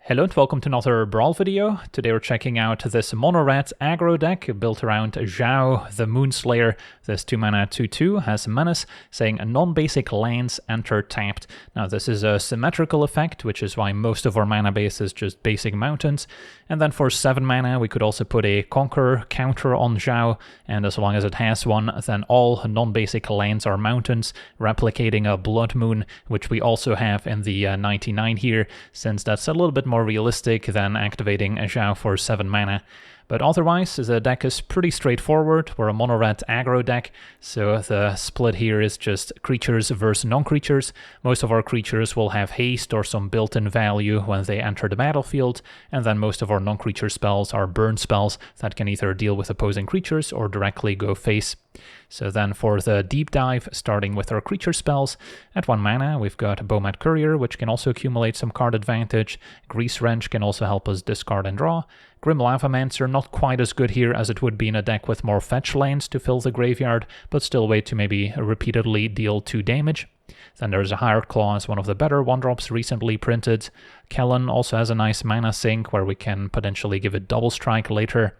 Hello and welcome to another Brawl video. Today we're checking out this Monored aggro deck built around Zhao, the Moonslayer. This 2-mana 2/2 has Menace, saying non-basic lands enter tapped. Now this is a symmetrical effect, which is why most of our mana base is just basic mountains. And then for 7 mana we could also put a Conquer counter on Zhao, and as long as it has one, then all non-basic lands are mountains, replicating a Blood Moon, which we also have in the 99 here, since that's a little bit more realistic than activating a Zhao for 7 mana. But otherwise, the deck is pretty straightforward. We're a mono-red aggro deck, so the split here is just creatures versus non-creatures. Most of our creatures will have haste or some built-in value when they enter the battlefield, and then most of our non-creature spells are burn spells that can either deal with opposing creatures or directly go face. So then for the deep dive, starting with our creature spells, at 1 mana we've got Bowmat Courier, which can also accumulate some card advantage. Grease Wrench can also help us discard and draw. Grim Lavamancer not quite as good here as it would be in a deck with more fetch lands to fill the graveyard, but still a way to maybe repeatedly deal 2 damage. Then there's a Hired Claw as one of the better 1-drops recently printed. Kellen also has a nice mana sink where we can potentially give it double strike later.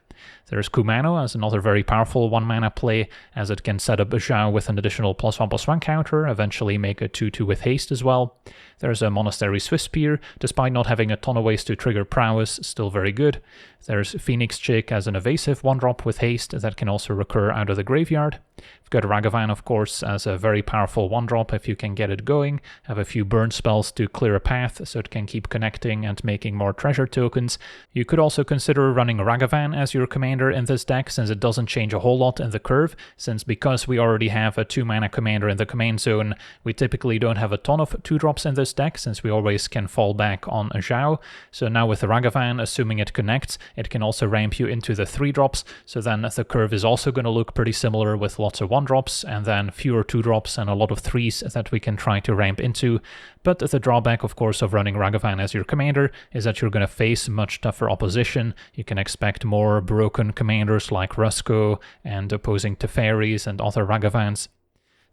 There's Kumano as another very powerful 1-mana play, as it can set up a Zhao with an additional +1/+1 counter, eventually make a 2/2 with haste as well. There's a Monastery Swiftspear, despite not having a ton of ways to trigger prowess, still very good. There's Phoenix Chick as an evasive 1-drop with haste that can also recur out of the graveyard. We've got Ragavan, of course, as a very powerful 1-drop if you can get it going, have a few burn spells to clear a path so it can keep connecting and making more treasure tokens. You could also consider running Ragavan as your commander in this deck, since it doesn't change a whole lot in the curve, since because we already have a 2-mana commander in the command zone, we typically don't have a ton of 2-drops in this deck, since we always can fall back on a Zhao. So now with the Ragavan, assuming it connects, it can also ramp you into the 3-drops, so then the curve is also going to look pretty similar with lots of 1-drops, and then fewer 2-drops and a lot of 3s that we can try to ramp into. But the drawback, of course, of running Ragavan as your commander is that you're going to face much tougher opposition. You can expect more broken commanders like Rusko and opposing Teferis and other Ragavans.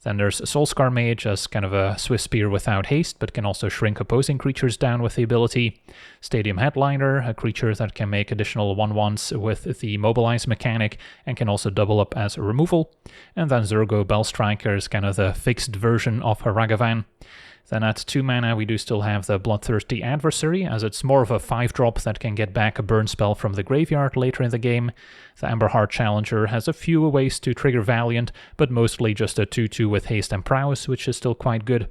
Then there's Soulscar Mage as kind of a Swiftspear without haste, but can also shrink opposing creatures down with the ability. Stadium Headliner, a creature that can make additional 1/1s with the Mobilize mechanic and can also double up as a removal. And then Zurgo Bellstriker is kind of the fixed version of a Ragavan. Then at 2 mana we do still have the Bloodthirsty Adversary, as it's more of a 5-drop that can get back a burn spell from the graveyard later in the game. The Emberheart Challenger has a few ways to trigger Valiant, but mostly just a 2/2 with haste and prowess, which is still quite good.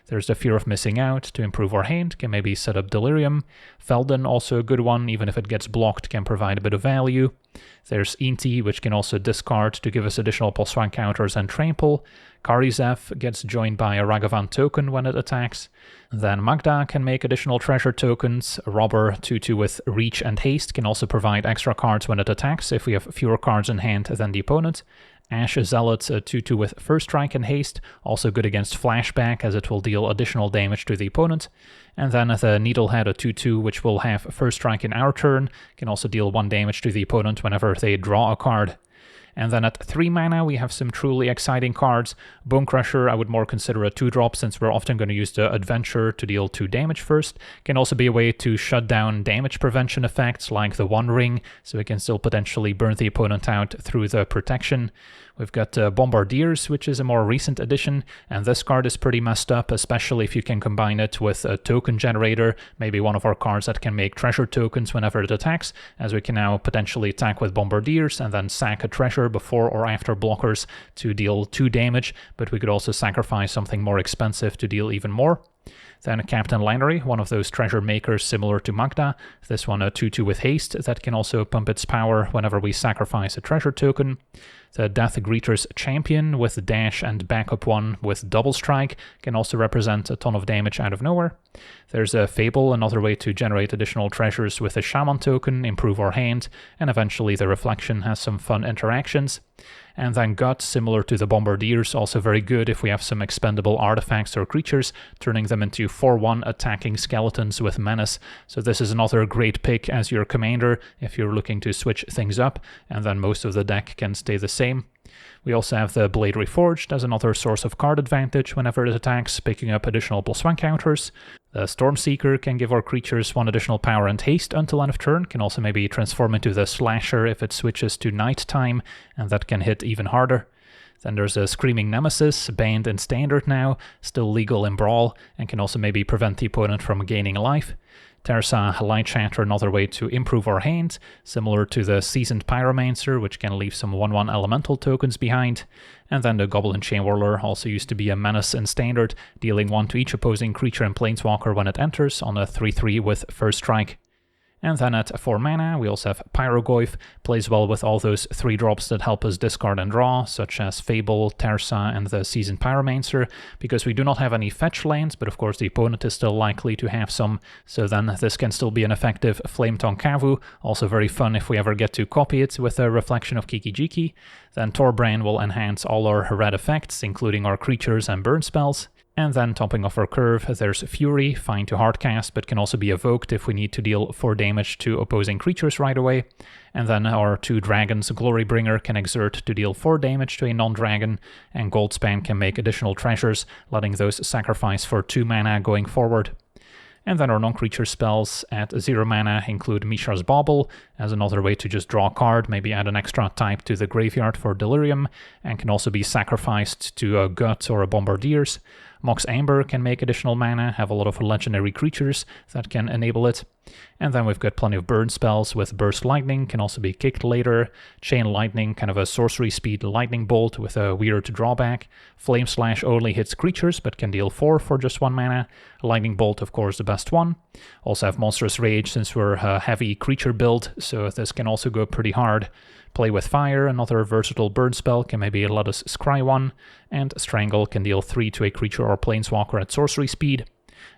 There's the Fear of Missing Out to improve our hand, can maybe set up Delirium. Felden, also a good one, even if it gets blocked, can provide a bit of value. There's Inti, which can also discard to give us additional +1 counters and trample. Karizef gets joined by a Ragavan token when it attacks. Then Magda can make additional treasure tokens. Robber 2/2 with reach and haste can also provide extra cards when it attacks if we have fewer cards in hand than the opponent. Ash Zealot 2/2 with First Strike and haste, also good against Flashback as it will deal additional damage to the opponent. And then the Needlehead, a 2/2 which will have First Strike in our turn, can also deal 1 damage to the opponent whenever they draw a card. And then at 3 mana we have some truly exciting cards. Bone Crusher I would more consider a 2-drop, since we're often going to use the Adventure to deal 2 damage first. Can also be a way to shut down damage prevention effects like the One Ring, so we can still potentially burn the opponent out through the protection. We've got Bombardiers, which is a more recent addition, and this card is pretty messed up, especially if you can combine it with a token generator, maybe one of our cards that can make treasure tokens whenever it attacks, as we can now potentially attack with Bombardiers and then sack a treasure before or after blockers to deal 2 damage, but we could also sacrifice something more expensive to deal even more. Then Captain Lannery, one of those treasure makers similar to Magda. This one a 2/2 with haste that can also pump its power whenever we sacrifice a treasure token. The Death Greeter's Champion with dash and backup 1 with double strike can also represent a ton of damage out of nowhere. There's a Fable, another way to generate additional treasures with a Shaman token, improve our hand, and eventually the Reflection has some fun interactions. And then Gut, similar to the Bombardiers, also very good if we have some expendable artifacts or creatures, turning them into 4/1 attacking skeletons with Menace. So this is another great pick as your commander if you're looking to switch things up, and then most of the deck can stay the same. We also have the Blade Reforged as another source of card advantage whenever it attacks, picking up additional +1 counters. The Stormseeker can give our creatures 1 additional power and haste until end of turn, can also maybe transform into the Slasher if it switches to nighttime, and that can hit even harder. Then there's a Screaming Nemesis, banned in Standard now, still legal in Brawl, and can also maybe prevent the opponent from gaining life. Terza Light Shatter, another way to improve our hand, similar to the Seasoned Pyromancer, which can leave some 1/1 elemental tokens behind. And then the Goblin Chainwhirler also used to be a menace in Standard, dealing 1 to each opposing creature and Planeswalker when it enters on a 3/3 with First Strike. And then at 4 mana, we also have Pyrogoyf, plays well with all those 3-drops that help us discard and draw, such as Fable, Terza, and the Seasoned Pyromancer, because we do not have any fetch lands, but of course the opponent is still likely to have some, so then this can still be an effective Flametongue Kavu, also very fun if we ever get to copy it with a Reflection of Kiki-Jiki. Then Torbran will enhance all our red effects, including our creatures and burn spells. And then topping off our curve, there's Fury, fine to hardcast, but can also be evoked if we need to deal 4 damage to opposing creatures right away. And then our 2 dragons, Glorybringer can exert to deal 4 damage to a non-dragon, and Goldspan can make additional treasures, letting those sacrifice for 2 mana going forward. And then our non-creature spells at 0 mana include Misha's Bauble as another way to just draw a card, maybe add an extra type to the graveyard for Delirium, and can also be sacrificed to a Gut or a Bombardiers. Mox Amber can make additional mana, have a lot of legendary creatures that can enable it. And then we've got plenty of burn spells with Burst Lightning, can also be kicked later. Chain Lightning, kind of a sorcery speed lightning bolt with a weird drawback. Flame Slash only hits creatures but can deal 4 for just 1 mana. Lightning Bolt, of course, the best one. Also have Monstrous Rage since we're a heavy creature build, so this can also go pretty hard. Play with Fire, another versatile burn spell, can maybe let us scry 1, and Strangle can deal 3 to a creature or planeswalker at sorcery speed.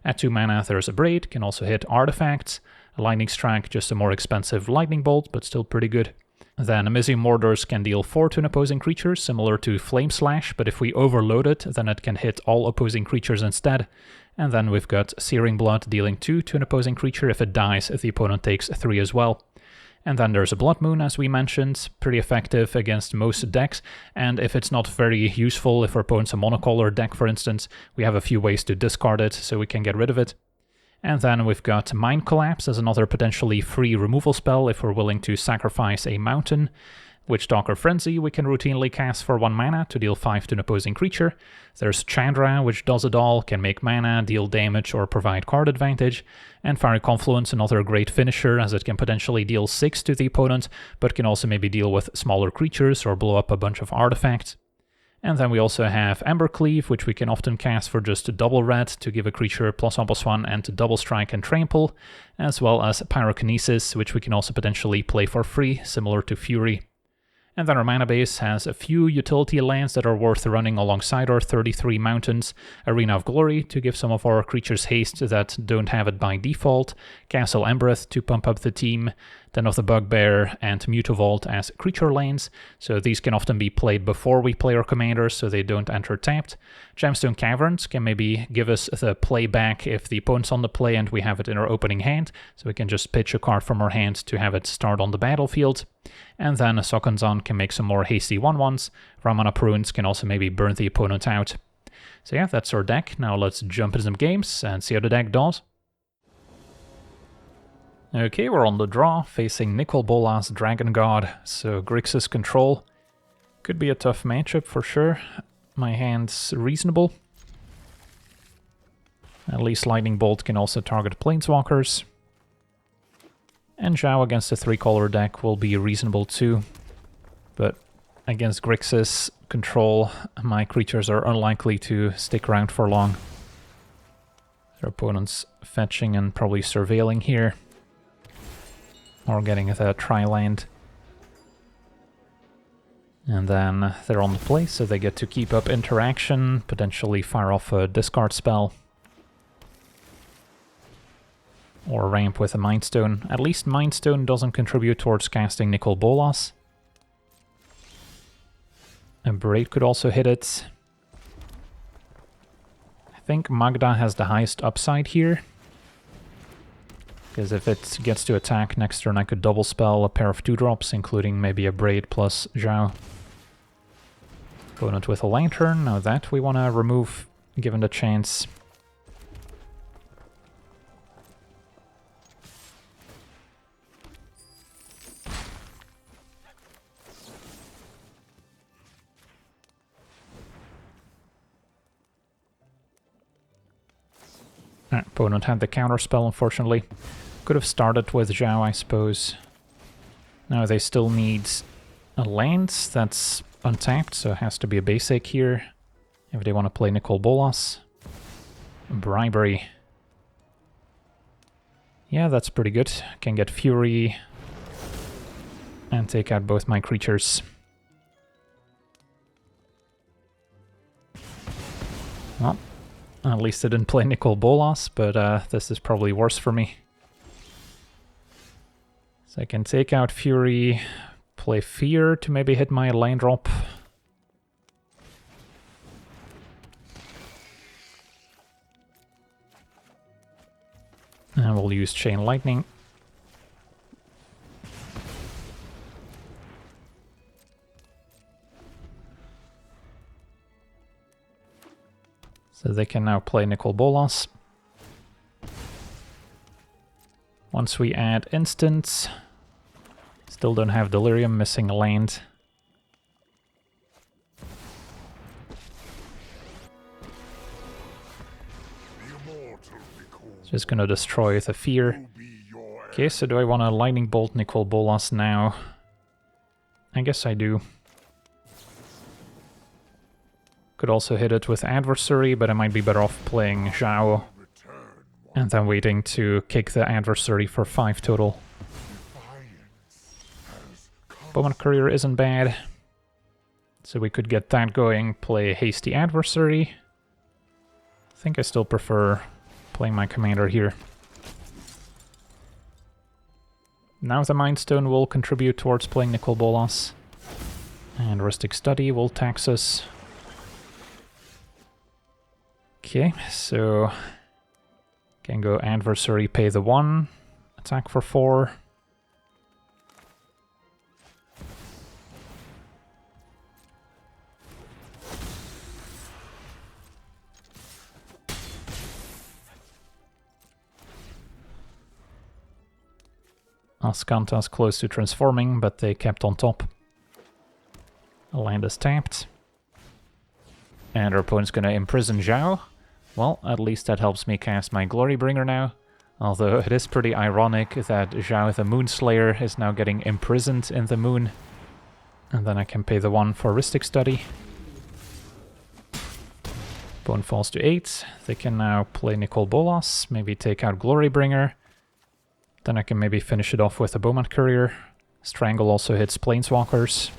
At 2 mana there's a Braid, can also hit artifacts. A Lightning Strike, just a more expensive lightning bolt, but still pretty good. Then Amizium Mordors can deal 4 to an opposing creature, similar to Flame Slash, but if we overload it, then it can hit all opposing creatures instead. And then we've got Searing Blood, dealing 2 to an opposing creature. If it dies, the opponent takes 3 as well. And then there's a Blood Moon, as we mentioned, pretty effective against most decks, and if it's not very useful, if our opponent's a monocolor deck, for instance, we have a few ways to discard it, so we can get rid of it. And then we've got Mind Collapse as another potentially free removal spell if we're willing to sacrifice a mountain. Witchtalker Frenzy we can routinely cast for 1 mana to deal 5 to an opposing creature. There's Chandra, which does it all, can make mana, deal damage, or provide card advantage. And Fiery Confluence, another great finisher, as it can potentially deal 6 to the opponent, but can also maybe deal with smaller creatures or blow up a bunch of artifacts. And then we also have Embercleave, which we can often cast for just double red to give a creature +1/+1 and to double strike and trample, as well as Pyrokinesis, which we can also potentially play for free, similar to Fury. And then our mana base has a few utility lands that are worth running alongside our 33 mountains. Arena of Glory to give some of our creatures haste that don't have it by default. Castle Embereth to pump up the team. Den of the Bugbear and Mutavault as creature lanes, so these can often be played before we play our commanders so they don't enter tapped. Gemstone Caverns can maybe give us the play back if the opponent's on the play and we have it in our opening hand, so we can just pitch a card from our hand to have it start on the battlefield. And then Sokonzon can make some more hasty 1/1s. Ramana Prunes can also maybe burn the opponent out. So yeah, that's our deck. Now let's jump into some games and see how the deck does. Okay, we're on the draw, facing Nicol, Bolas, Dragon God, so Grixis control. Could be a tough matchup for sure. My hand's reasonable. At least Lightning Bolt can also target Planeswalkers. And Zhao against a 3-color deck will be reasonable too. But against Grixis control, my creatures are unlikely to stick around for long. Their opponent's fetching and probably surveilling here. Or getting the tri-land. And then they're on the play, so they get to keep up interaction, potentially fire off a discard spell. Or ramp with a Mind Stone. At least Mind Stone doesn't contribute towards casting Nicol Bolas. A Braid could also hit it. I think Magda has the highest upside here. Because if it gets to attack next turn, I could double spell a pair of 2-drops, including maybe a Braid plus Zhao. Opponent with a Lantern, now that we want to remove, given the chance. Opponent had the counterspell, unfortunately. Could have started with Zhao, I suppose. Now they still need a land that's untapped, so it has to be a basic here. If they want to play Nicol Bolas. Bribery. Yeah, that's pretty good. Can get Fury and take out both my creatures. Well, at least I didn't play Nicol Bolas, but this is probably worse for me. So I can take out Fury, play Fear to maybe hit my land drop. And we'll use Chain Lightning. So they can now play Nicol Bolas. Once we add instants, still don't have Delirium, missing a land. Just gonna destroy the Fear. Okay, so do I want to Lightning Bolt Nicol Bolas now? I guess I do. Could also hit it with Adversary, but I might be better off playing Zhao and then waiting to kick the Adversary for 5 total. Bowman Courier isn't bad, so we could get that going, play Hasty Adversary. I think I still prefer playing my commander here. Now the Mind Stone will contribute towards playing Nicol Bolas. And Rustic Study will tax us. Okay, so can go Adversary, pay the 1, attack for 4. Ascanta's close to transforming, but they kept on top. A land is tapped. And our opponent's gonna imprison Zhao. Well, at least that helps me cast my Glorybringer now. Although it is pretty ironic that Zhao the Moonslayer is now getting imprisoned in the moon. And then I can pay the 1 for Ristic Study. Opponent falls to 8. They can now play Nicol Bolas, maybe take out Glorybringer. Then I can maybe finish it off with a Bowman Courier. Strangle also hits Planeswalkers.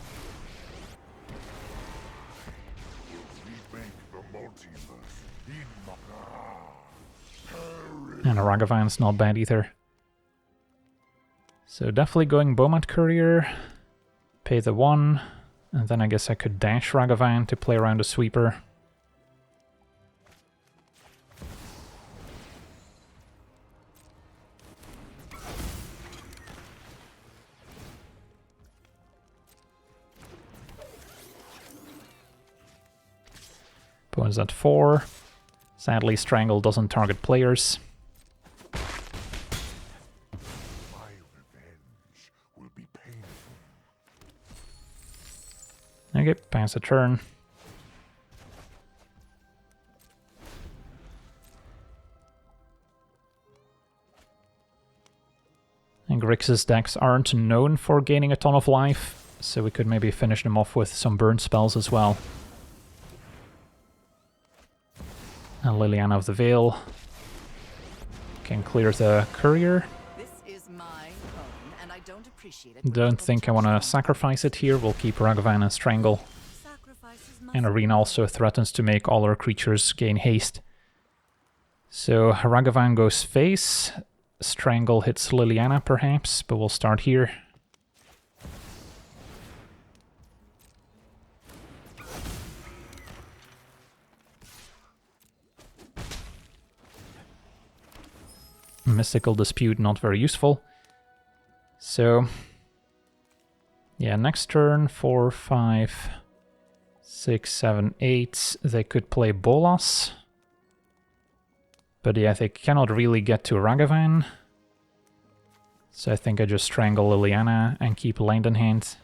And a Ragavan's not bad either. So definitely going Bowman Courier, pay the 1, and then I guess I could dash Ragavan to play around a sweeper. Opponent's at 4. Sadly, Strangle doesn't target players. Okay, pass a turn. And Grixis decks aren't known for gaining a ton of life, so we could maybe finish them off with some burn spells as well. And Liliana of the Veil can clear the Courier. Don't think I want to sacrifice it here. We'll keep Ragavan and Strangle. And Arena also threatens to make all our creatures gain haste. So Ragavan goes face. Strangle hits Liliana perhaps, but we'll start here. Mystical Dispute, not very useful. So, yeah, next turn, 4, 5, 6, 7, 8, they could play Bolas. But yeah, they cannot really get to Ragavan. So I think I just Strangle Liliana and keep land in hand.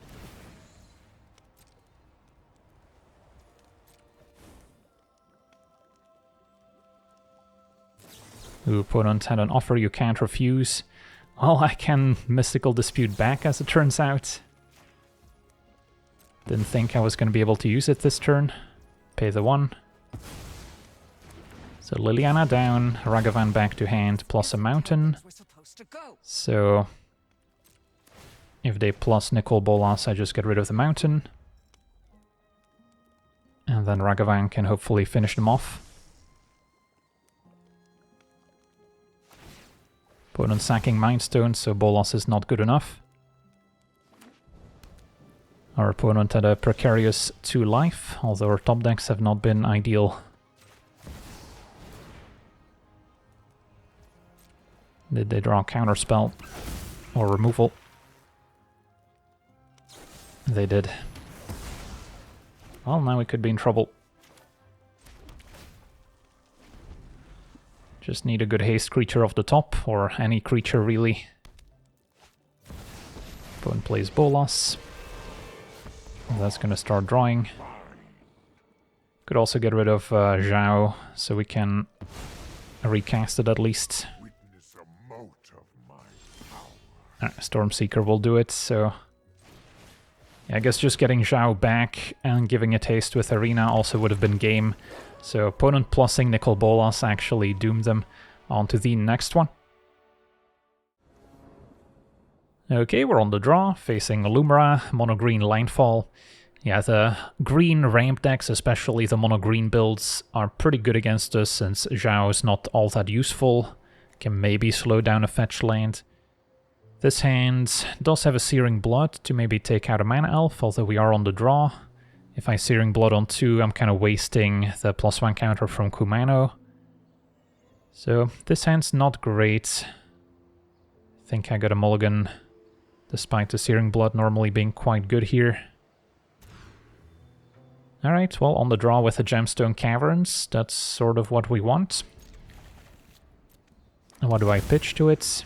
Ooh, opponent had an offer you can't refuse. Well, I can Mystical Dispute back, as it turns out. Didn't think I was going to be able to use it this turn. Pay the 1. So Liliana down, Ragavan back to hand, plus a mountain. So if they plus Nicol Bolas, I just get rid of the mountain. And then Ragavan can hopefully finish them off. Opponent sacking Mindstone, so Bolas is not good enough. Our opponent had a precarious 2 life, although our top decks have not been ideal. Did they draw Counterspell or removal? They did. Well, now we could be in trouble. Just need a good haste creature off the top, or any creature really. Opponent plays Bolas. That's gonna start drawing. Could also get rid of Zhao, so we can recast it at least. Stormseeker will do it, so... yeah, I guess just getting Zhao back and giving it haste with Arena also would have been game. So opponent plussing Nicol Bolas actually doomed them. On to the next one. Okay, we're on the draw, facing Lumra, mono-green Landfall. Yeah, the green ramp decks, especially the mono-green builds, are pretty good against us since Zhao is not all that useful. Can maybe slow down a fetch land. This hand does have a Searing Blood to maybe take out a Mana Elf, although we are on the draw. If I Searing Blood on 2, I'm kind of wasting the +1 counter from Kumano. So this hand's not great. I think I got a mulligan, despite the Searing Blood normally being quite good here. Alright, well, on the draw with the Gemstone Caverns, that's sort of what we want. And what do I pitch to it?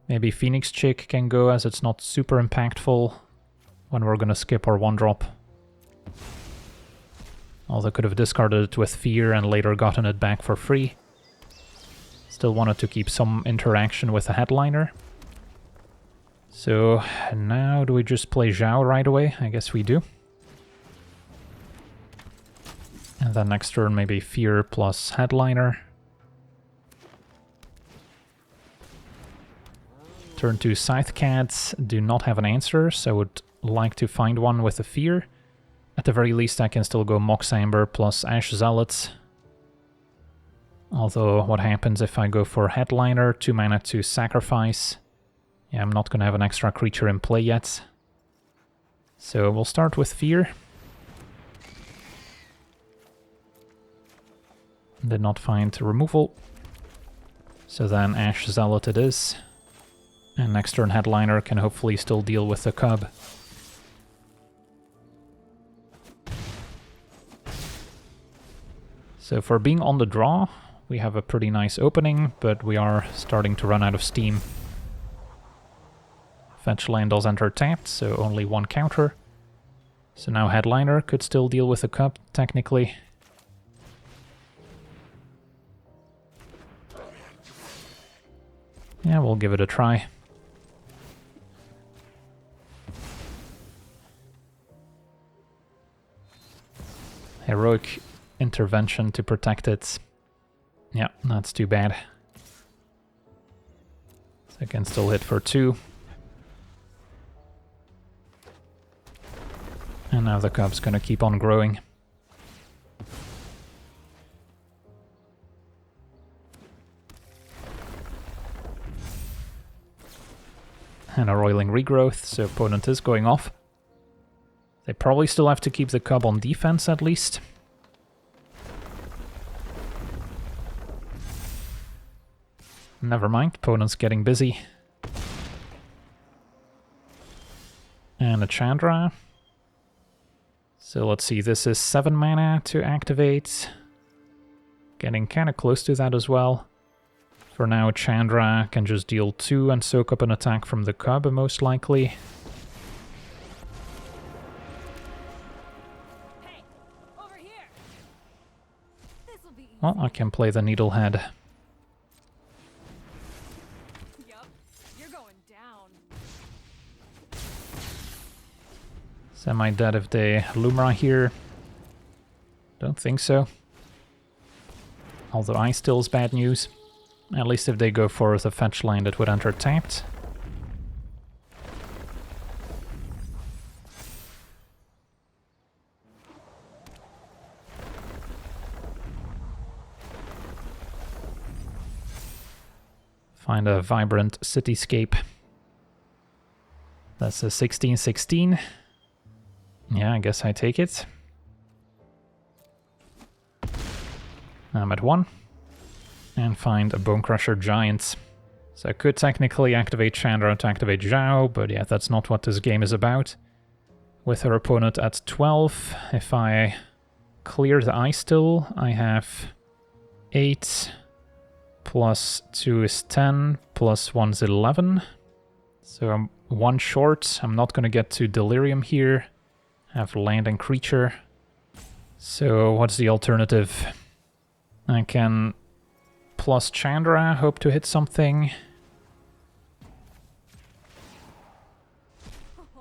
Maybe Phoenix Chick can go, as it's not super impactful when we're gonna skip our 1-drop. Although could have discarded it with Fear and later gotten it back for free. Still wanted to keep some interaction with the Headliner. So now do we just play Zhao right away? I guess we do. And then next turn maybe Fear plus Headliner. Turn 2 Scythe Cats do not have an answer, so I would like to find one with a Fear. At the very least I can still go Mox Amber plus Ash Zealot. Although what happens if I go for Headliner, 2 mana to sacrifice? Yeah, I'm not gonna have an extra creature in play yet. So we'll start with Fear. Did not find removal. So then Ash Zealot it is. And next turn Headliner can hopefully still deal with the Cub. So for being on the draw, we have a pretty nice opening, but we are starting to run out of steam. Fetch land does enter tapped, so only 1 counter. So now Headliner could still deal with the Cub, technically. Yeah, we'll give it a try. Heroic intervention to protect it. Yeah, that's too bad. So I can still hit for 2. And now the Cub's gonna keep on growing. And a Roiling Regrowth, so opponent is going off. They probably still have to keep the Cub on defense at least. Never mind, opponent's getting busy. And a Chandra. So let's see, this is 7 mana to activate. Getting kind of close to that as well. For now, Chandra can just deal 2 and soak up an attack from the Cub, most likely. Well, I can play the Needlehead. Semi-dead if they Lumra here. Don't think so. Although ice still is bad news. At least if they go for the fetch line that would enter tapped. Find a vibrant cityscape. That's a 16-16. Yeah, I guess I take it. I'm at 1. And find a Bonecrusher Giant. So I could technically activate Chandra to activate Zhao, but yeah, that's not what this game is about. With her opponent at 12, if I clear the ice still, I have 8, plus 2 is 10, plus 1 is 11. So I'm 1 short. I'm not going to get to Delirium here. I have land and creature. So what's the alternative? I can plus Chandra, hope to hit something.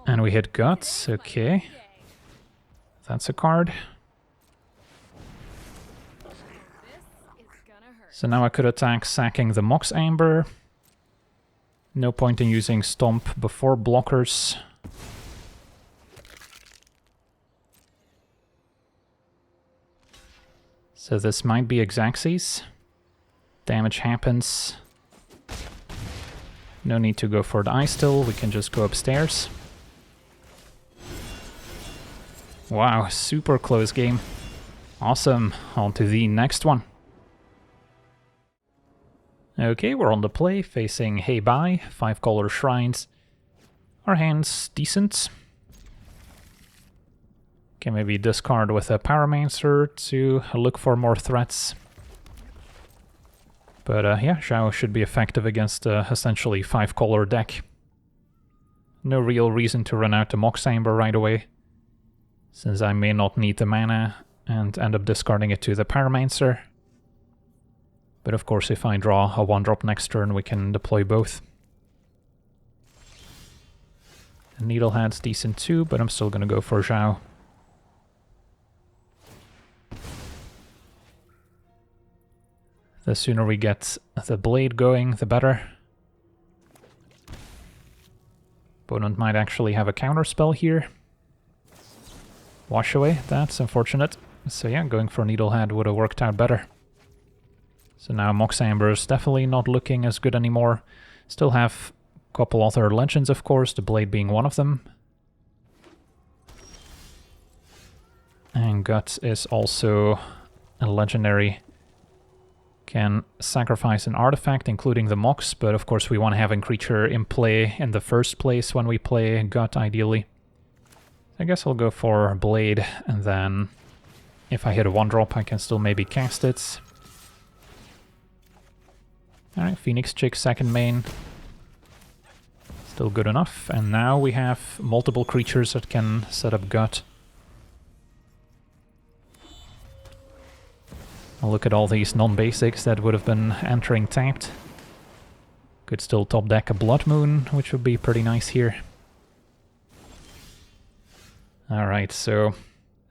And we hit Guts, okay. That's a card. So now I could attack sacking the Mox Amber. No point in using Stomp before blockers. So this might be Xaxes. Damage happens. No need to go for the ice still, we can just go upstairs. Wow, super close game. Awesome, on to the next one. Okay, we're on the play, facing Hei Bai, 5-color shrines. Our hand's decent. Can maybe discard with a Pyromancer to look for more threats. But yeah, Zhao should be effective against essentially 5-color deck. No real reason to run out the Mox Amber right away, since I may not need the mana and end up discarding it to the Pyromancer. But of course, if I draw a 1-drop next turn, we can deploy both. Needlehead's decent too, but I'm still gonna go for Zhao. The sooner we get the blade going, the better. Opponent might actually have a counterspell here. Wash away, that's unfortunate. So yeah, going for Needlehead would have worked out better. So now Mox Amber is definitely not looking as good anymore. Still have a couple other legends, of course, the blade being one of them. And Guts is also a legendary. Can sacrifice an artifact, including the Mox, but of course we want to have a creature in play in the first place when we play Gut, ideally. I guess I'll go for Blade, and then if I hit a 1-drop I can still maybe cast it. Alright, Phoenix Chick second main. Still good enough, and now we have multiple creatures that can set up Gut. I'll look at all these non-basics that would have been entering tapped. Could still top deck a Blood Moon, which would be pretty nice here. Alright, so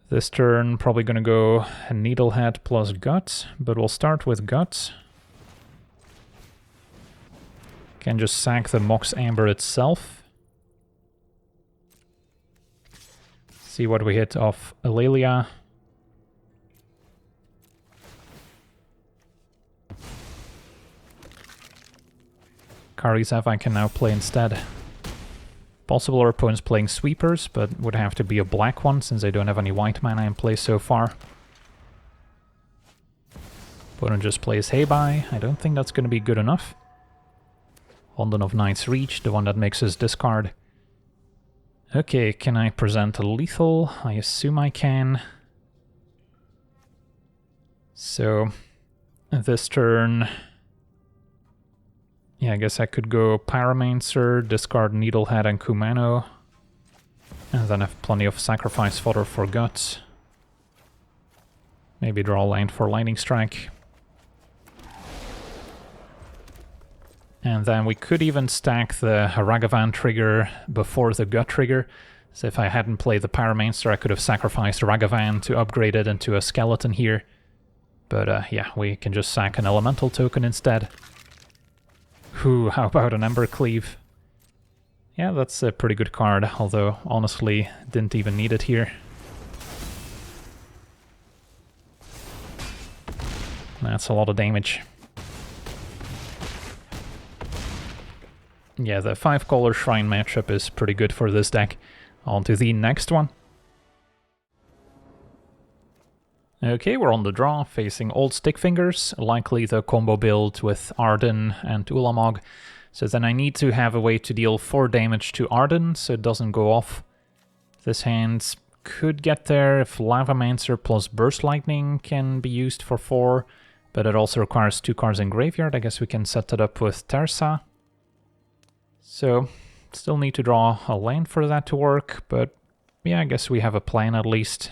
this turn probably gonna go Needlehead plus Gut, but we'll start with Gut. Can just sack the Mox Amber itself. See what we hit off Alelia. Karizev I can now play instead. Possible our opponent's playing sweepers, but would have to be a black one since they don't have any white mana in play so far. Opponent just plays Hei Bai. I don't think that's going to be good enough. London of Knight's Reach, the one that makes us discard. Okay, can I present a lethal? I assume I can. So, this turn... yeah, I guess I could go Pyromancer, discard Needlehead and Kumano, and then have plenty of sacrifice fodder for Guts. Maybe draw a land for Lightning Strike. And then we could even stack the Ragavan trigger before the Gut trigger. So if I hadn't played the Pyromancer, I could have sacrificed Ragavan to upgrade it into a skeleton here. But yeah, we can just sack an elemental token instead. Ooh, how about an Ember Cleave? Yeah, that's a pretty good card, although honestly didn't even need it here. That's a lot of damage. Yeah, the 5-color Shrine matchup is pretty good for this deck. On to the next one. Okay, we're on the draw, facing Old Stickfingers, likely the combo build with Arden and Ulamog. So then I need to have a way to deal 4 damage to Arden, so it doesn't go off. This hand could get there if Lavamancer plus Burst Lightning can be used for 4, but it also requires 2 cards in graveyard. I guess we can set it up with Tersa. So, still need to draw a land for that to work, but yeah, I guess we have a plan at least.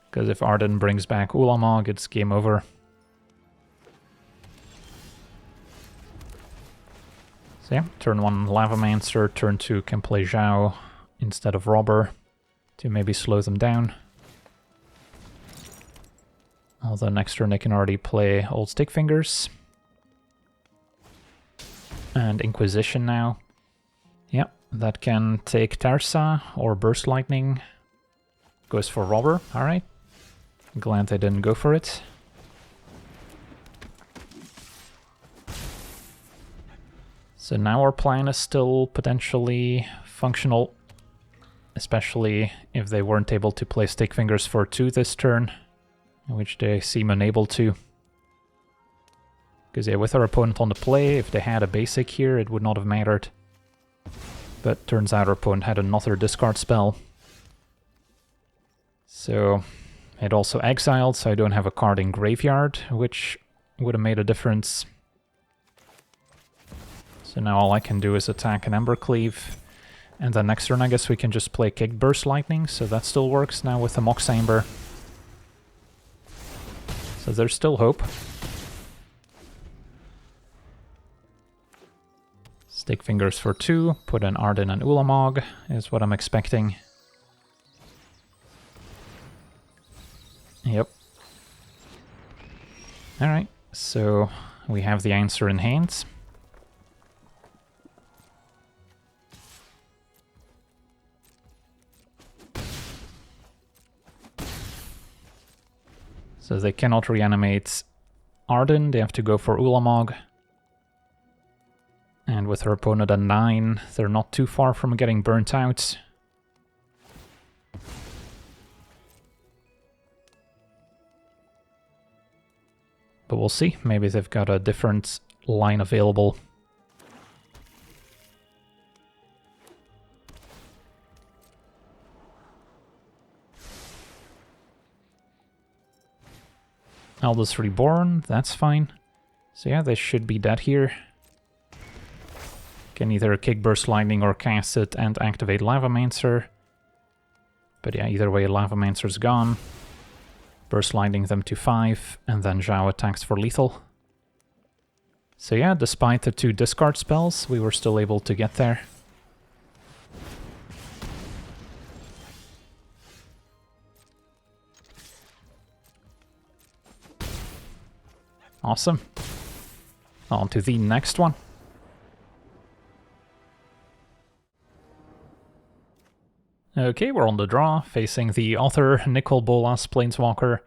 Because if Arden brings back Ulamog, it's game over. So yeah, turn 1 Lavamancer, turn 2 can play Zhao instead of Robber to maybe slow them down. Although next turn they can already play Old Stickfingers. And Inquisition now. Yeah, that can take Tersa or Burst Lightning. Goes for Robber, alright. Glad they didn't go for it. So now our plan is still potentially functional, especially if they weren't able to play Stickfingers for 2 this turn, which they seem unable to. Because yeah, with our opponent on the play, if they had a basic here, it would not have mattered. But turns out our opponent had another discard spell. So it also exiled, so I don't have a card in graveyard, which would have made a difference. So now all I can do is attack an Ember Cleave. And then next turn I guess we can just play Kick Burst Lightning, so that still works now with the Mox Amber. So there's still hope. Stickfingers for 2, put an Arden and Ulamog is what I'm expecting. Yep. Alright, so we have the answer in hand. So they cannot reanimate Arden, they have to go for Ulamog. And with her opponent at 9, they're not too far from getting burnt out. But we'll see, maybe they've got a different line available. Eldest Reborn, that's fine. So yeah, they should be dead here. Can either Kick Burst Lightning or cast it and activate Lavamancer. But yeah, either way, Lavamancer's gone. Burst Lightning them to 5, and then Zhao attacks for lethal. So yeah, despite the 2 discard spells, we were still able to get there. Awesome. On to the next one. Okay, we're on the draw, facing the author Nicol Bolas Planeswalker.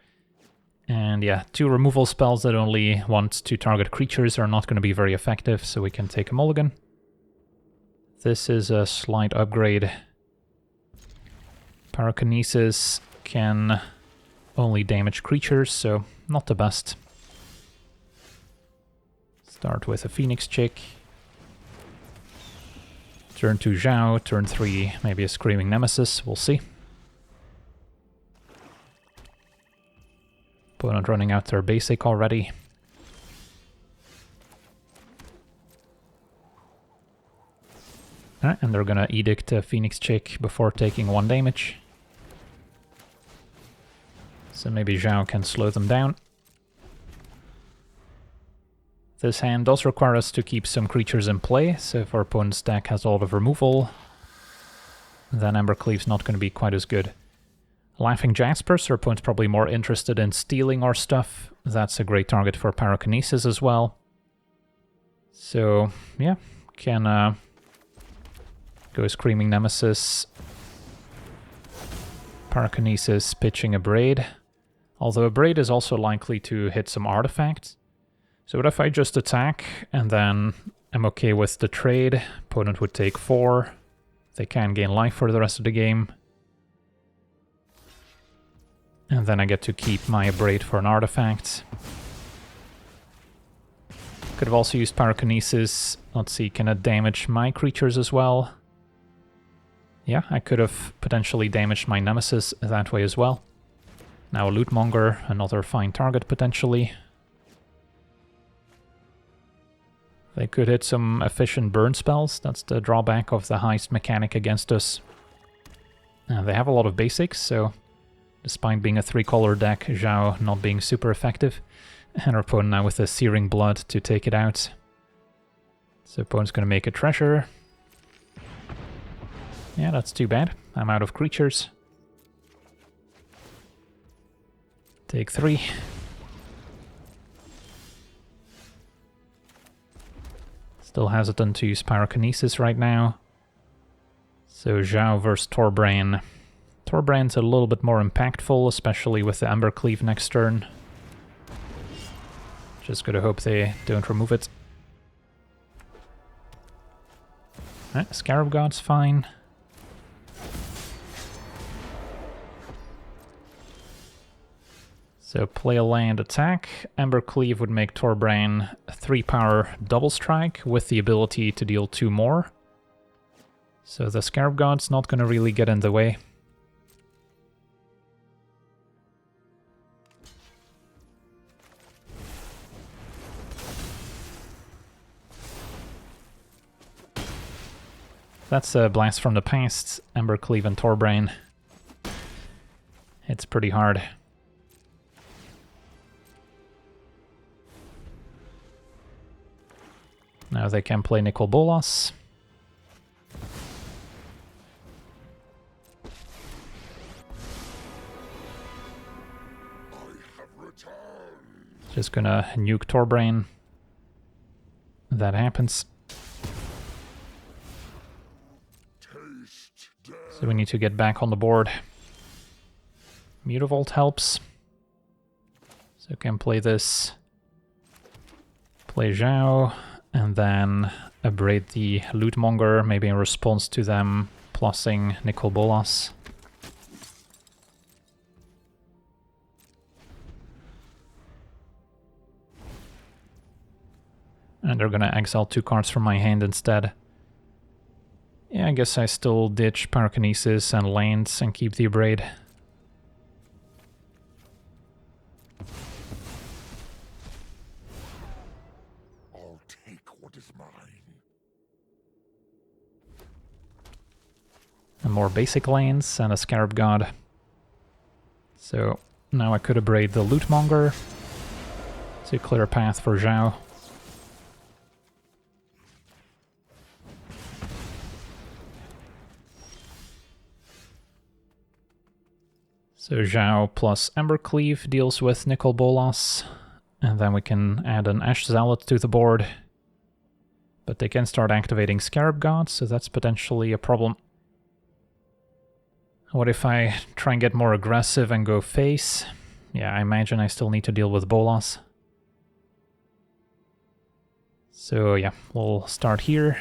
And yeah, 2 removal spells that only want to target creatures are not going to be very effective, so we can take a mulligan. This is a slight upgrade. Pyrokinesis can only damage creatures, so not the best. Start with a Phoenix Chick. Turn 2 Zhao, turn 3 maybe a Screaming Nemesis, we'll see. Opponent running out their basic already. Alright, and they're gonna Edict a Phoenix Chick before taking 1 damage. So maybe Zhao can slow them down. This hand does require us to keep some creatures in play, so if our opponent's deck has a lot of removal, then Embercleave's not going to be quite as good. Laughing Jaspers, our opponent's probably more interested in stealing our stuff. That's a great target for Pyrokinesis as well. So, yeah, can go Screaming Nemesis, Pyrokinesis, pitching a Braid. Although a Braid is also likely to hit some artifacts. So what if I just attack, and then I'm okay with the trade? Opponent would take 4. They can gain life for the rest of the game. And then I get to keep my Braid for an artifact. Could have also used Pyrokinesis. Let's see, can it damage my creatures as well? Yeah, I could have potentially damaged my Nemesis that way as well. Now a Lootmonger, another fine target potentially. They could hit some efficient burn spells. That's the drawback of the heist mechanic against us. They have a lot of basics, so despite being a 3-color deck, Zhao not being super effective. And our opponent now with a Searing Blood to take it out. So opponent's going to make a treasure. Yeah, that's too bad. I'm out of creatures. Take 3. Still hesitant to use Pyrokinesis right now. So Zhao versus Torbrain. Torbrain's a little bit more impactful, especially with the Embercleave next turn. Just gotta hope they don't remove it. Scarab God's fine. So play a land attack. Embercleave would make Torbrain 3-power double strike with the ability to deal 2 more. So the Scarab God's not gonna really get in the way. That's a blast from the past, Embercleave and Torbrain. It's pretty hard. Now they can play Nicol Bolas. Just gonna nuke Torbrain. That happens. So we need to get back on the board. Mutavault helps. So can play this. Play Zhao. And then abrade the Lootmonger, maybe in response to them plussing Nicol Bolas. And they're gonna exile 2 cards from my hand instead. Yeah, I guess I still ditch Pyrokinesis and lands and keep the abrade. And more basic lands and a Scarab God. So now I could abrade the Lootmonger to clear a path for Zhao. So Zhao plus Embercleave deals with Nicol Bolas, and then we can add an Ash Zealot to the board. But they can start activating Scarab God, so that's potentially a problem. What if I try and get more aggressive and go face? Yeah, I imagine I still need to deal with Bolas. So yeah, we'll start here.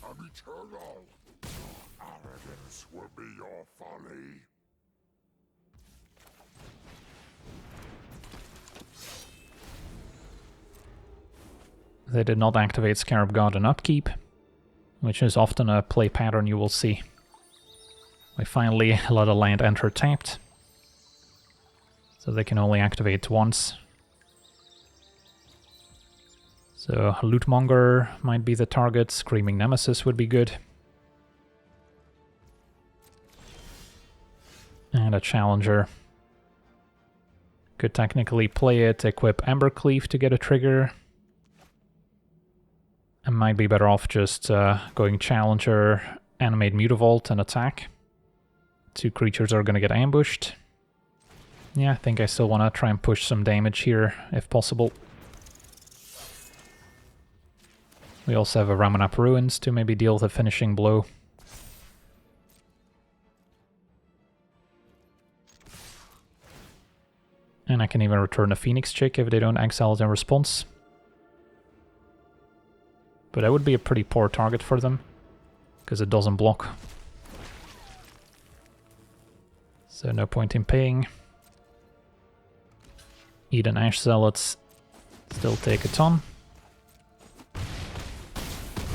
I'm eternal. Arrogance will be your folly. They did not activate Scarab God on upkeep, which is often a play pattern you will see. We finally let a land enter tapped, so they can only activate once. So Lootmonger might be the target, Screaming Nemesis would be good. And a Challenger. Could technically play it, equip Embercleave to get a trigger. I might be better off just going Challenger, animate Mutavault, and attack. 2 creatures are going to get ambushed. Yeah, I think I still want to try and push some damage here, if possible. We also have a Ramunap Ruins to maybe deal with a finishing blow. And I can even return a Phoenix Chick if they don't exile it in response. But that would be a pretty poor target for them, because it doesn't block. So no point in paying. Eden Ash Zealots still take a ton.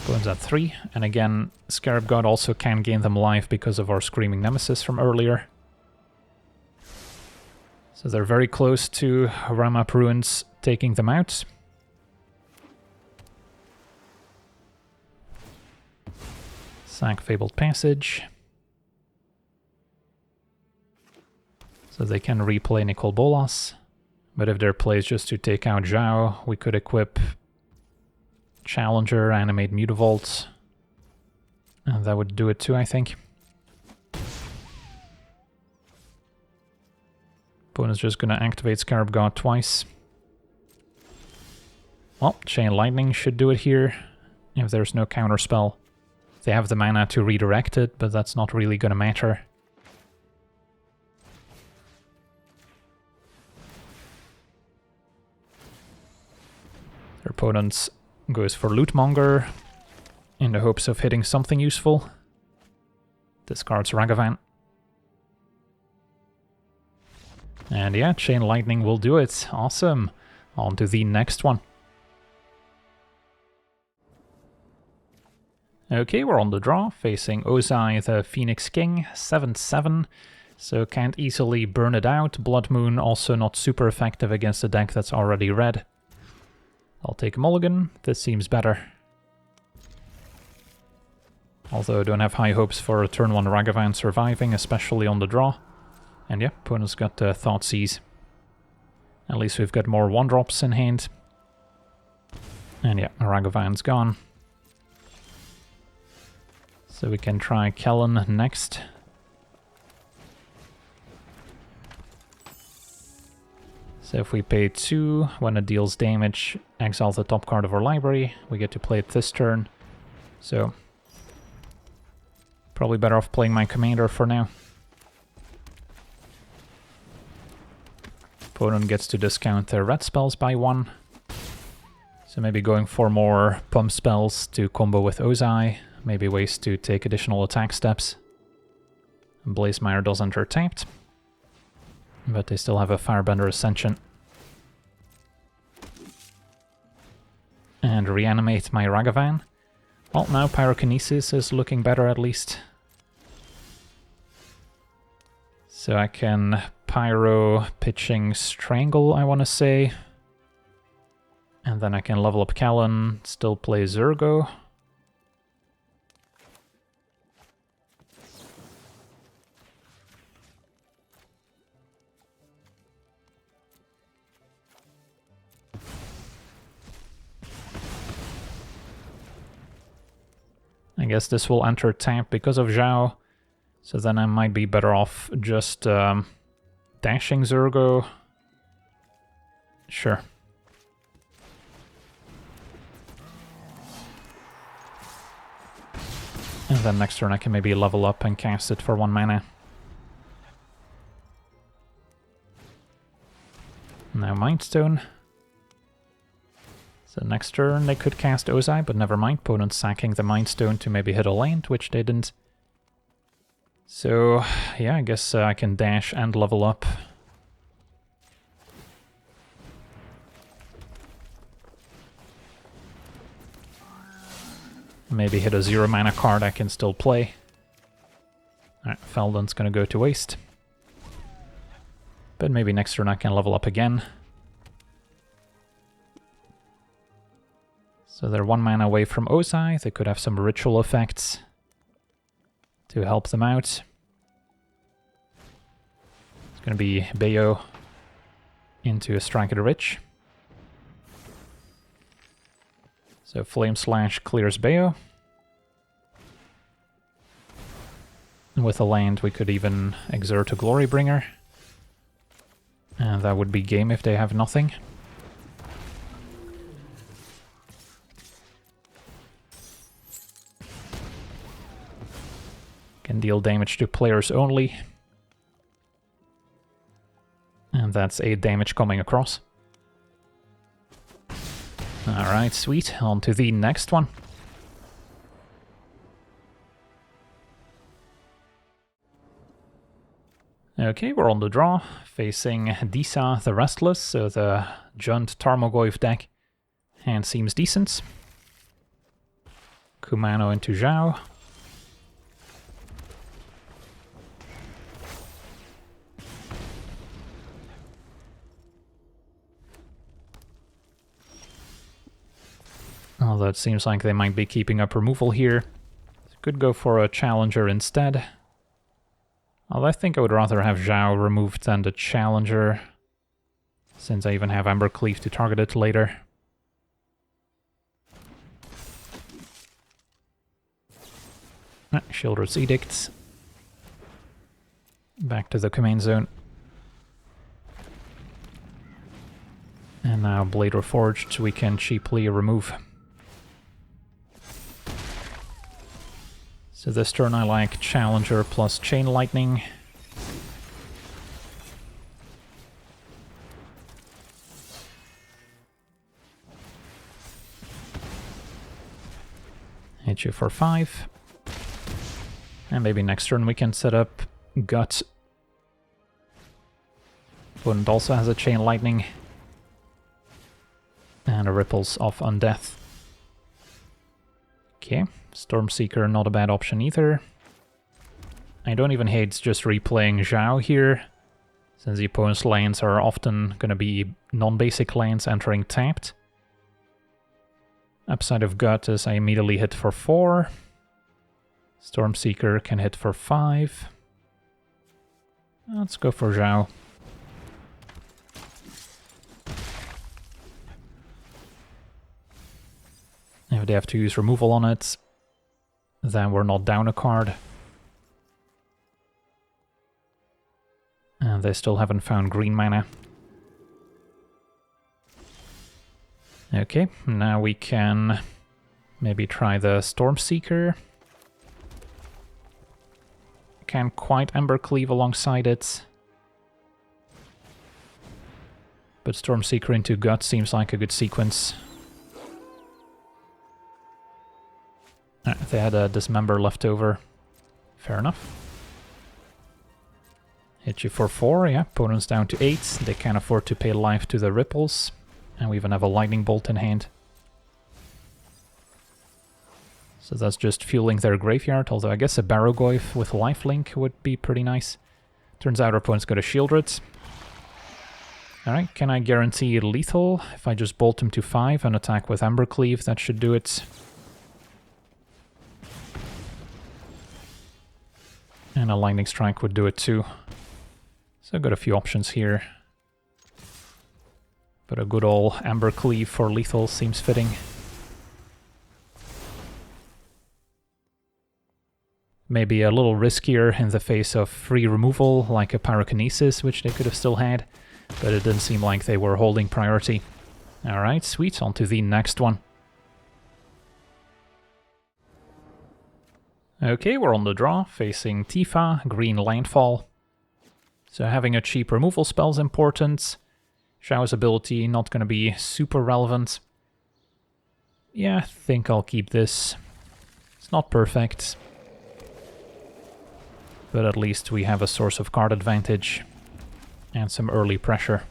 Bones at 3, and again, Scarab God also can gain them life because of our Screaming Nemesis from earlier. So they're very close to Ramunap Ruins taking them out. Sack Fabled Passage. So they can replay Nicol Bolas. But if their play is just to take out Zhao, we could equip Challenger, animate Mutavault. And that would do it too, I think. Opponent's just gonna activate Scarab God twice. Well, Chain Lightning should do it here, if there's no counterspell. They have the mana to redirect it, but that's not really gonna matter. Their opponent goes for Lootmonger, in the hopes of hitting something useful. Discards Ragavan. And yeah, Chain Lightning will do it. Awesome. On to the next one. Okay, we're on the draw, facing Ozai, the Phoenix King, 7/7. So can't easily burn it out. Blood Moon also not super effective against a deck that's already red. I'll take a mulligan. This seems better. Although I don't have high hopes for a turn 1 Ragavan surviving, especially on the draw. And yeah, opponent's got Thoughtseize. At least we've got more 1-drops in hand. And yeah, Ragavan's gone. So we can try Kellen next. So if we pay 2, when it deals damage, exile the top card of our library, we get to play it this turn. So probably better off playing my commander for now. Opponent gets to discount their red spells by 1. So maybe going for more pump spells to combo with Ozai. Maybe ways to take additional attack steps. Blazemire does enter tapped. But they still have a Firebender Ascension. And reanimate my Ragavan. Well, now Pyrokinesis is looking better at least. So I can Pyro pitching Strangle, I want to say. And then I can level up Kellen, still play Zurgo. I guess this will enter tap because of Zhao, so then I might be better off just dashing Zurgo. Sure. And then next turn I can maybe level up and cast it for 1 mana. Now Mindstone. So next turn they could cast Ozai, but never mind. Opponent sacking the Mind Stone to maybe hit a land, which they didn't. So yeah, I guess I can dash and level up. Maybe hit a 0 mana card I can still play. Alright, Feldon's gonna go to waste. But maybe next turn I can level up again. So they're 1 mana away from Ozai. They could have some ritual effects to help them out. It's going to be Bellow into a Strike of the Rich. So Flame Slash clears Bellow. And with a land we could even exert a Glorybringer. And that would be game if they have nothing. Can deal damage to players only. And that's 8 damage coming across. Alright, sweet. On to the next one. Okay, we're on the draw, facing Disa the Restless, so the Junt Tarmogoyf deck. Hand seems decent. Kumano into Zhao. Although it seems like they might be keeping up removal here. Could go for a Challenger instead. Although I think I would rather have Zhao removed than the Challenger, since I even have Embercleave to target it later. Sheoldred's Edict. Back to the command zone. And now Blade Reforged we can cheaply remove. So this turn I like Challenger plus Chain Lightning. Hit you for 5. And maybe next turn we can set up Gut. Opponent also has a Chain Lightning. And a Ripples of Undeath. Okay. Stormseeker, not a bad option either. I don't even hate just replaying Zhao here, since the opponent's lands are often going to be non-basic lands entering tapped. Upside of Gut is I immediately hit for 4. Stormseeker can hit for 5. Let's go for Zhao. If they have to use removal on it, then we're not down a card. And they still haven't found green mana. Okay, now we can maybe try the Stormseeker. Can't quite Embercleave alongside it. But Stormseeker into Gut seems like a good sequence. They had a Dismember left over. Fair enough. Hit you for 4, yeah. Opponent's down to 8. They can't afford to pay life to the Ripples. And we even have a Lightning Bolt in hand. So that's just fueling their graveyard, although I guess a Barrogoyf with lifelink would be pretty nice. Turns out our opponent's got a Sheoldred. Alright, can I guarantee lethal? If I just bolt him to 5 and attack with Embercleave, that should do it. And a Lightning Strike would do it too. So I've got a few options here. But a good old Embercleave for lethal seems fitting. Maybe a little riskier in the face of free removal, like a Pyrokinesis, which they could have still had. But it didn't seem like they were holding priority. Alright, sweet, on to the next one. Okay, we're on the draw, facing Tifa, green landfall. So having a cheap removal spell is important. Zhao's ability not going to be super relevant. Yeah, I think I'll keep this. It's not perfect. But at least we have a source of card advantage. And some early pressure.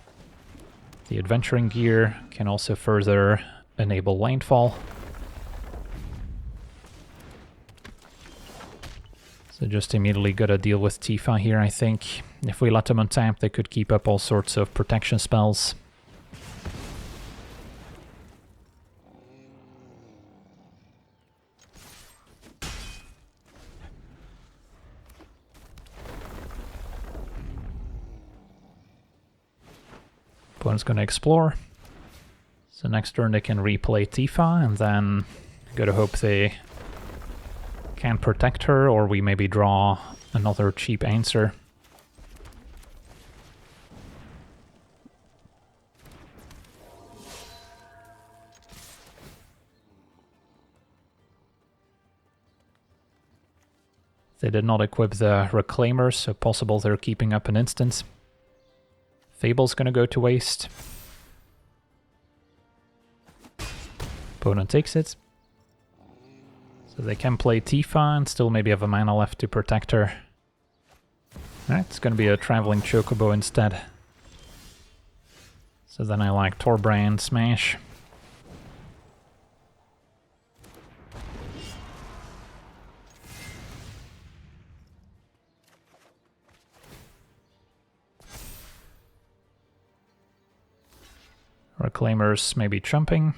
The Adventuring Gear can also further enable landfall. So just immediately gotta deal with Tifa here, I think. If we let them untap, they could keep up all sorts of protection spells. Opponent's gonna explore. So next turn they can replay Tifa, and then gotta hope they can protect her, or we maybe draw another cheap answer. They did not equip the Reclaimers, so possible they're keeping up an instance. Fable's gonna go to waste. Opponent takes it. So they can play Tifa and still maybe have a mana left to protect her. Alright, it's gonna be a Traveling Chocobo instead. So then I like Torbrand, Smash. Reclaimers maybe trumping.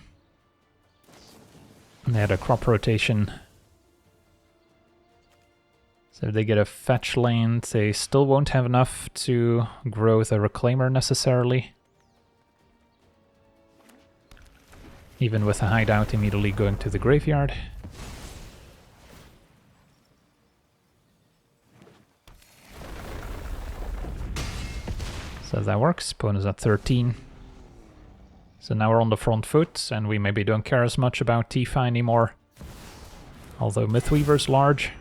And they had a crop rotation. So if they get a fetch land, they still won't have enough to grow the Reclaimer necessarily. Even with a hideout immediately going to the graveyard. So that works, opponent's at 13. So now we're on the front foot, and we maybe don't care as much about Tifa anymore. Although Mythweaver's large.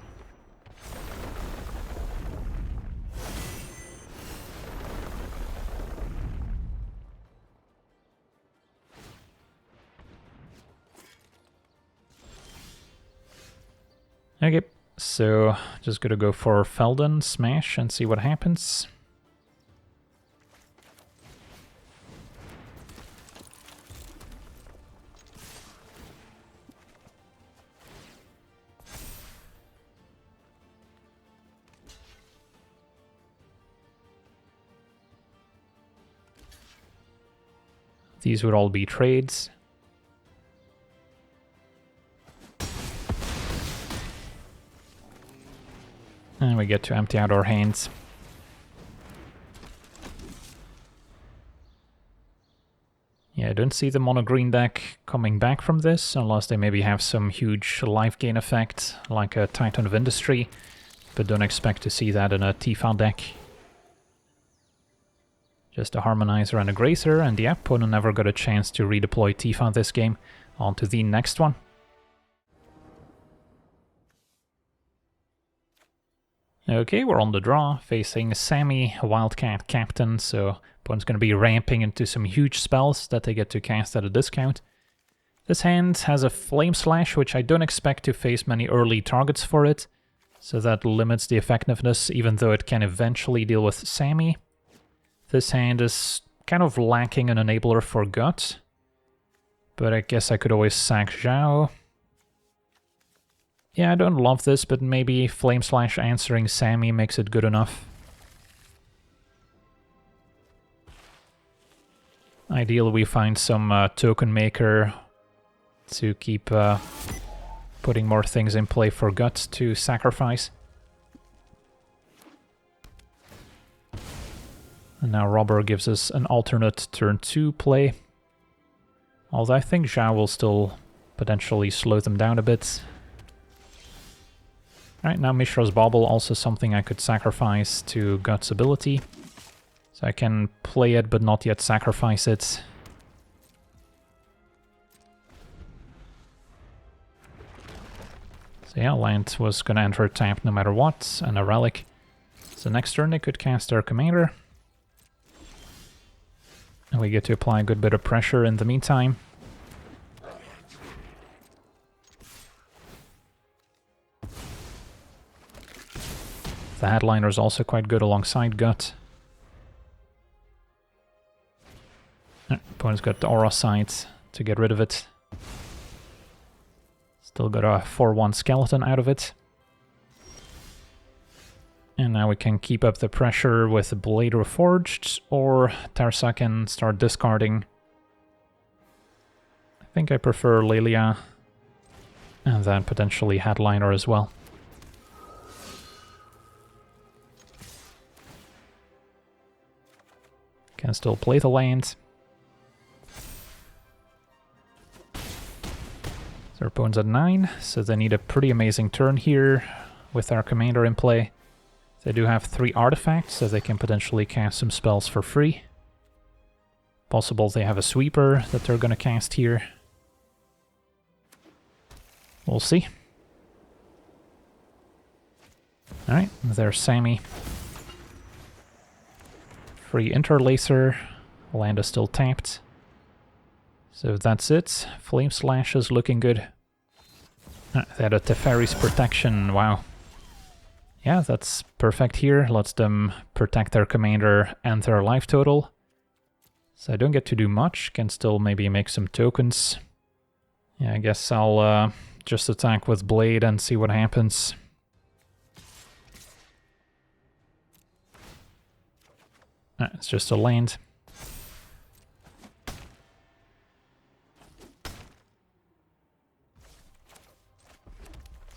Okay, so just gonna go for Felden, Smash, and see what happens. These would all be trades. And we get to empty out our hands. Yeah, I don't see the mono green deck coming back from this, unless they maybe have some huge life gain effect, like a Titan of Industry, but don't expect to see that in a Tifa deck. Just a Harmonizer and a Grazer, and the opponent never got a chance to redeploy Tifa this game. On to the next one. Okay, we're on the draw, facing Sami, Wildcat captain, so opponent's going to be ramping into some huge spells that they get to cast at a discount. This hand has a Flame Slash, which I don't expect to face many early targets for it, so that limits the effectiveness, even though it can eventually deal with Sami. This hand is kind of lacking an enabler for Gut, but I guess I could always sack Zhao. Yeah, I don't love this, but maybe Flame Slash answering Sami makes it good enough. Ideally we find some token maker to keep putting more things in play for Gut to sacrifice. And now Robber gives us an alternate turn 2 play. Although I think Zhao will still potentially slow them down a bit. Alright, now Mishra's Bauble, also something I could sacrifice to Gut's ability. So I can play it but not yet sacrifice it. So yeah, land was gonna enter tapped no matter what, and a relic. So next turn they could cast their commander. And we get to apply a good bit of pressure in the meantime. The Headliner is also quite good alongside Gut. Opponent's got the Aura Sight to get rid of it. Still got a 4-1 skeleton out of it. And now we can keep up the pressure with Blade Reforged, or Tarsa can start discarding. I think I prefer Lelia, and then potentially Headliner as well. Can still play the land. Their opponent's at 9, so they need a pretty amazing turn here with their commander in play. They do have 3 artifacts, so they can potentially cast some spells for free. Possible they have a sweeper that they're gonna cast here. We'll see. Alright, there's Sami. Free Interlacer. Land is still tapped. So that's it. Flame Slash is looking good. They had a Teferi's Protection, wow. Yeah, that's perfect here. Lets them protect their commander and their life total. So I don't get to do much. Can still maybe make some tokens. Yeah, I guess I'll just attack with Blade and see what happens. It's just a land.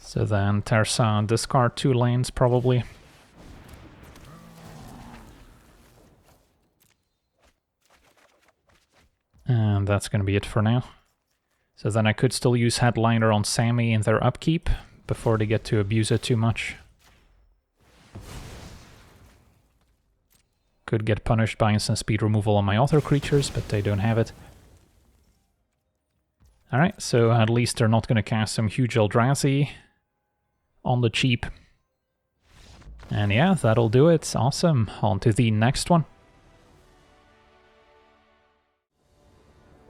So then Tersa discard 2 lands probably. And that's going to be it for now. So then I could still use Headliner on Sami in their upkeep before they get to abuse it too much. Could get punished by instant speed removal on my other creatures, but they don't have it. Alright, so at least they're not going to cast some huge Eldrazi on the cheap. And yeah, that'll do it. Awesome. On to the next one.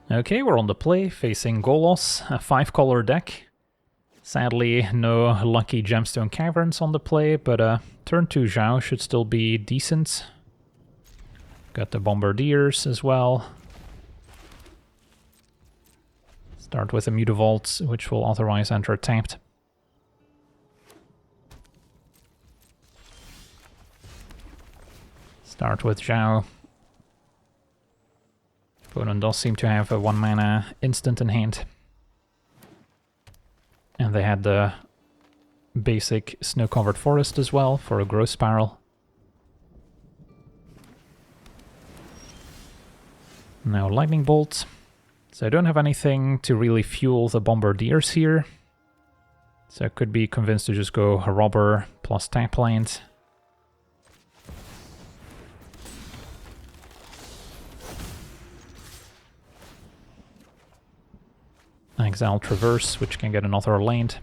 Okay, we're on the play, facing Golos, a 5-color deck. Sadly, no lucky Gemstone Caverns on the play, but turn 2 Zhao should still be decent. Got the Bombardiers as well. Start with a Mutavault, which will otherwise enter tapped. Start with Zhao. Opponent does seem to have a 1-mana instant in hand. And they had the basic Snow-Covered Forest as well for a Growth Spiral. Now Lightning Bolt. So I don't have anything to really fuel the Bombardiers here. So I could be convinced to just go a Robber plus tap land. Exile Traverse, which can get another land.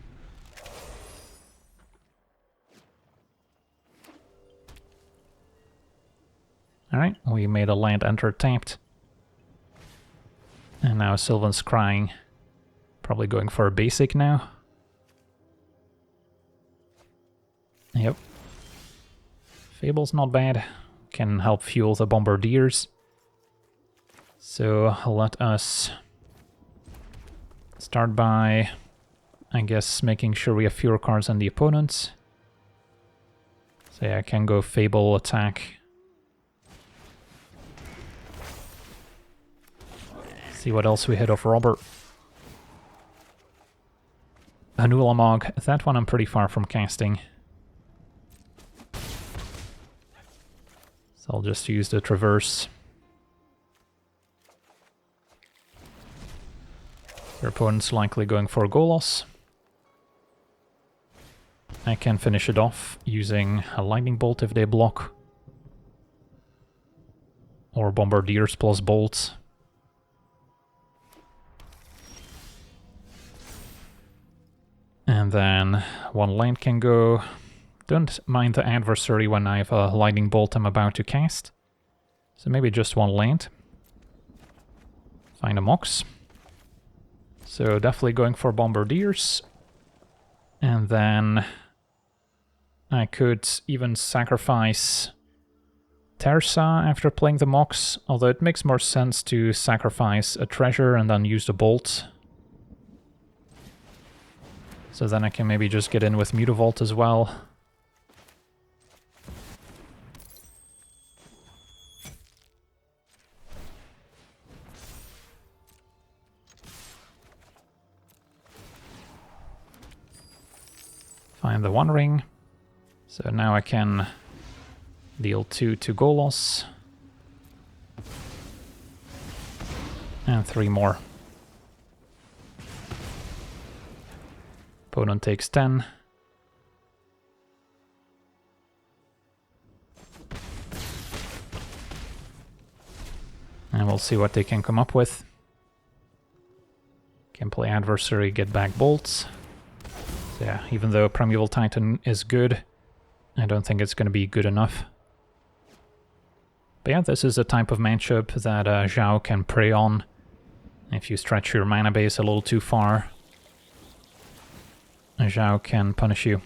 Alright, we made a land enter tapped. And now Sylvan's Crying. Probably going for a basic now. Yep. Fable's not bad. Can help fuel the Bombardiers. So let us start by, I guess, making sure we have fewer cards than the opponents. So yeah, I can go Fable attack. See what else we hit off Robert. Hanulamog, that one I'm pretty far from casting. So I'll just use the Traverse. Your opponent's likely going for Golos. I can finish it off using a Lightning Bolt if they block. Or Bombardiers plus Bolts. And then 1 land can go. Don't mind the adversary when I have a Lightning Bolt I'm about to cast. So maybe just 1 land. Find a Mox. So definitely going for Bombardiers. And then I could even sacrifice Tersa after playing the Mox, although it makes more sense to sacrifice a treasure and then use the Bolt. So then I can maybe just get in with Mutavault as well. Find the One Ring. So now I can deal 2 to Golos. And 3 more. Opponent takes 10. And we'll see what they can come up with. Can play adversary, get back bolts. So yeah, even though Primeval Titan is good, I don't think it's going to be good enough. But yeah, this is a type of matchup that Zhao can prey on. If you stretch your mana base a little too far, Zhao can punish you.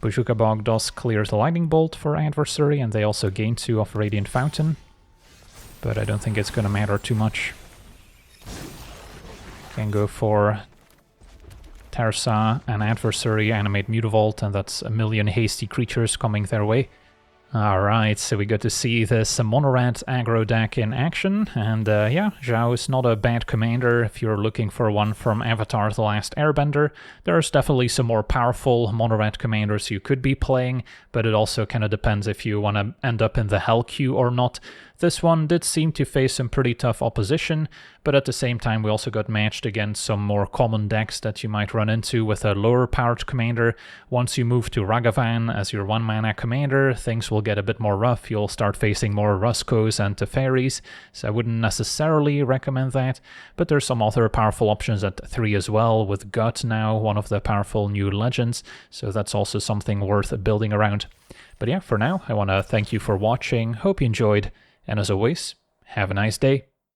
Bojuka Bogdos clears the Lightning Bolt for adversary, and they also gain 2 off Radiant Fountain. But I don't think it's going to matter too much. Can go for Tersa and adversary, animate Mutavault, and that's a million hasty creatures coming their way. Alright, so we got to see this Monored aggro deck in action, and yeah, Zhao is not a bad commander if you're looking for one from Avatar: The Last Airbender. There's definitely some more powerful Monored commanders you could be playing, but it also kind of depends if you want to end up in the Hell queue or not. This one did seem to face some pretty tough opposition, but at the same time we also got matched against some more common decks that you might run into with a lower powered commander. Once you move to Ragavan as your 1-mana commander, things will get a bit more rough. You'll start facing more Ruskos and Teferis, so I wouldn't necessarily recommend that, but there's some other powerful options at 3 as well, with Gut now, one of the powerful new legends, so that's also something worth building around. But yeah, for now, I want to thank you for watching, hope you enjoyed, and as always, have a nice day.